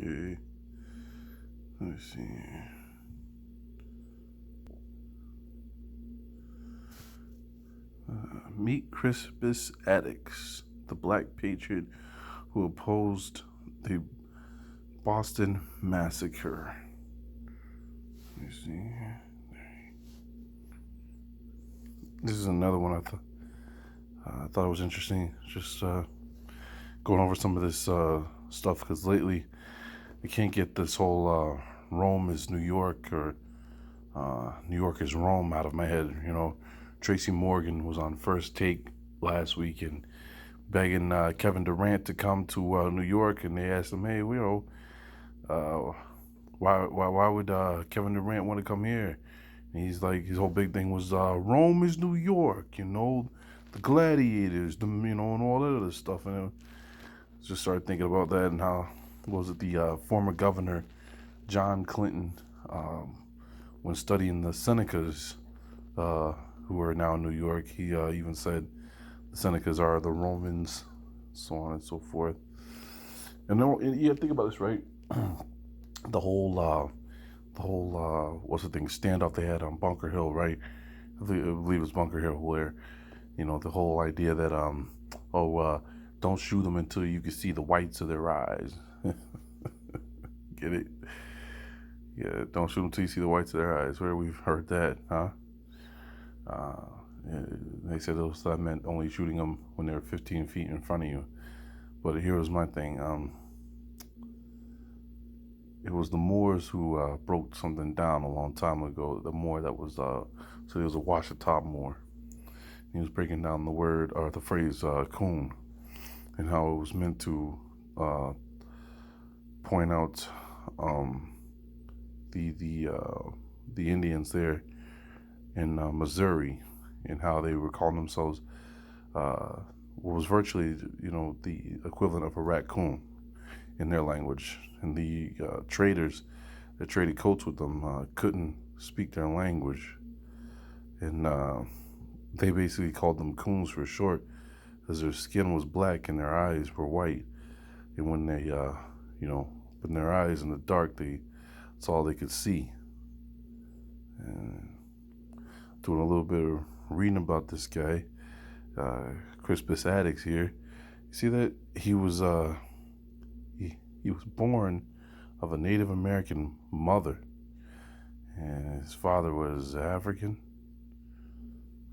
Okay. Let me see. Meet Crispus Attucks, the black patriot who opposed the Boston Massacre. Let me see. This is another one I thought it was interesting. Just going over some of this stuff because lately I can't get this whole Rome is New York or New York is Rome out of my head. Tracy Morgan was on First Take last week and begging Kevin Durant to come to New York, and they asked him, "Hey, uh, why would Kevin Durant want to come here?" And he's like, his whole big thing was Rome is New York, the gladiators, and all that other stuff. And I just started thinking about that and how was it the former governor John Clinton, when studying the Senecas, who are now in New York, he even said the Senecas are the Romans, so on and so forth. And then, yeah, think about this, right? the whole what's the thing, standoff they had on Bunker Hill, right? I believe it was Bunker Hill, where the whole idea that don't shoot them until you can see the whites of their eyes. Get it? Yeah, don't shoot them until you see the whites of their eyes. Where we've heard that, huh? Uh, they said that meant only shooting them when they're 15 feet in front of you. But here was my thing. It was the Moors who broke something down a long time ago. The Moor that was, so he was a Washita Moor. He was breaking down the word or the phrase coon and how it was meant to point out the Indians there in Missouri and how they were calling themselves what was virtually the equivalent of a raccoon in their language, and the traders that traded coats with them couldn't speak their language, and they basically called them coons for short, because their skin was black and their eyes were white, and when they opened their eyes in the dark, that's all they could see. And doing a little bit of reading about this guy, Crispus Attucks here, you see that he was he was born of a Native American mother, and his father was African.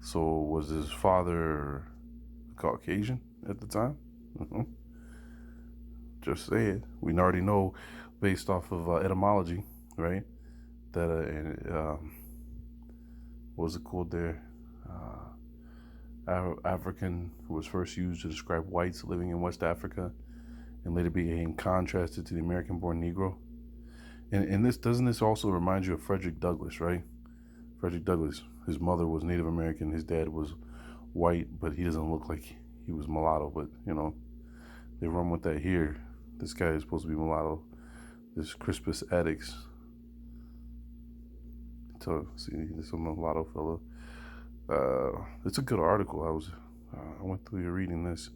So was his father Caucasian at the time? Just say it. We already know, based off of etymology, right? That what was it called there? African was first used to describe whites living in West Africa, and later became contrasted to the American-born Negro. And doesn't this also remind you of Frederick Douglass, right? Frederick Douglass, his mother was Native American, his dad was white, but he doesn't look like he was mulatto. But they run with that here. This guy is supposed to be mulatto. This Crispus Attucks. So see, this is a mulatto fellow. It's a good article. I went through your reading this.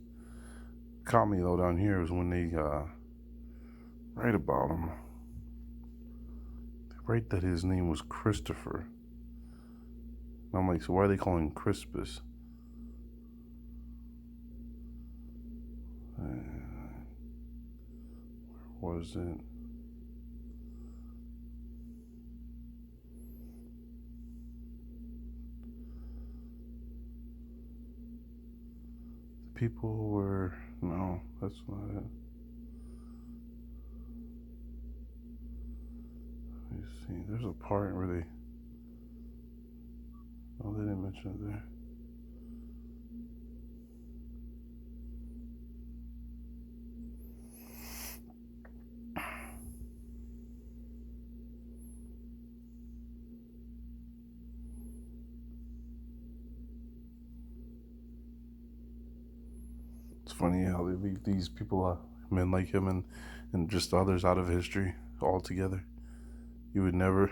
Caught me though down here is when they write about him. They write that his name was Christopher. And I'm like, so why are they calling him Crispus? Where was it? The people were, no, that's not it. Let me see. There's a part where they, oh, they didn't mention it there. It's funny how they leave these people, men like him and just others out of history altogether. You would never,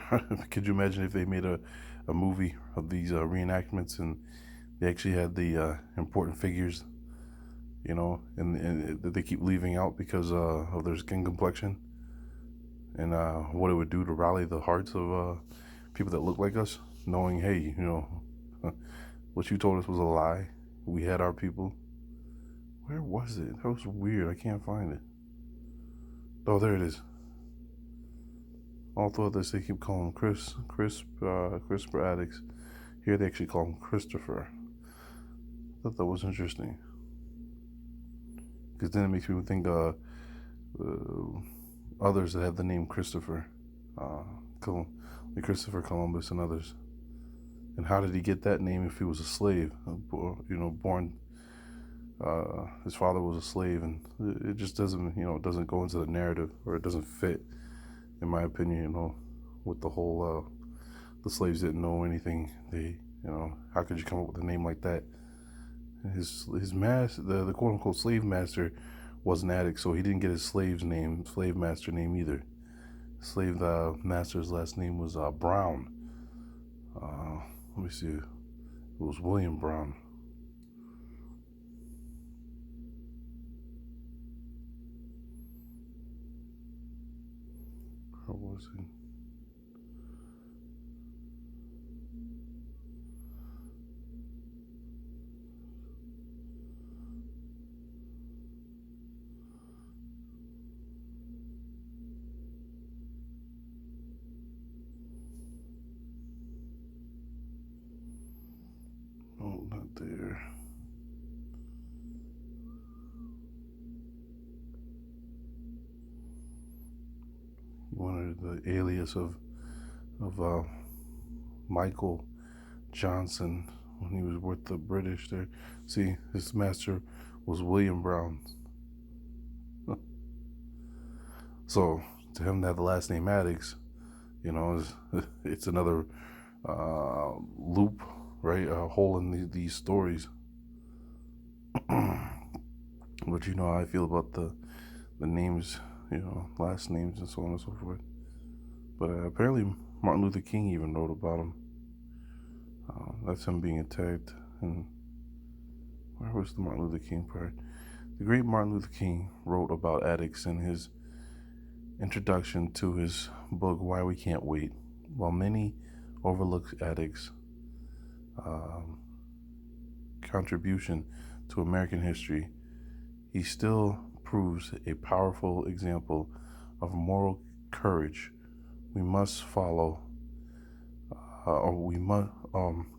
could you imagine if they made a movie of these reenactments and they actually had the important figures, and that they keep leaving out because of their skin complexion? and what it would do to rally the hearts of people that look like us, knowing, hey, what you told us was a lie. We had our people. Where was it? That was weird. I can't find it. Oh, there it is. All throughout this, they keep calling him Crisper addicts. Here they actually call him Christopher. I thought that was interesting. Because then it makes me think others that have the name Christopher. Like Christopher Columbus and others. And how did he get that name if he was a slave? Born, his father was a slave, and it just doesn't, it doesn't go into the narrative, or it doesn't fit, in my opinion, with the whole, the slaves didn't know anything. How could you come up with a name like that? His the quote unquote slave master was an addict, so he didn't get his slave master name either. Slave master's last name was Brown. Let me see. It was William Brown. Or was it? Oh, not there. He wanted the alias of Michael Johnson when he was with the British there. See, his master was William Brown. So to him to have the last name Addicts, it's another loop, right? A hole in these stories. But you know how I feel about the names, last names and so on and so forth. But apparently Martin Luther King even wrote about him. That's him being attacked. And where was the Martin Luther King part? The great Martin Luther King wrote about addicts in his introduction to his book Why We Can't Wait. While many overlook addicts' contribution to American history, he still proves a powerful example of moral courage. We must follow, or we must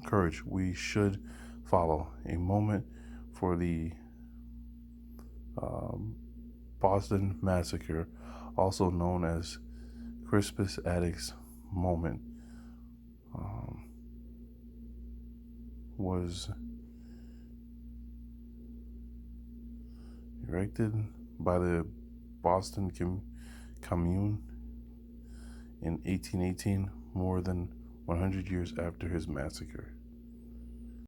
courage. We should follow a moment for the Boston Massacre, also known as Crispas Addicts Moment, was erected by the Boston Commune in 1818, more than 100 years after his massacre.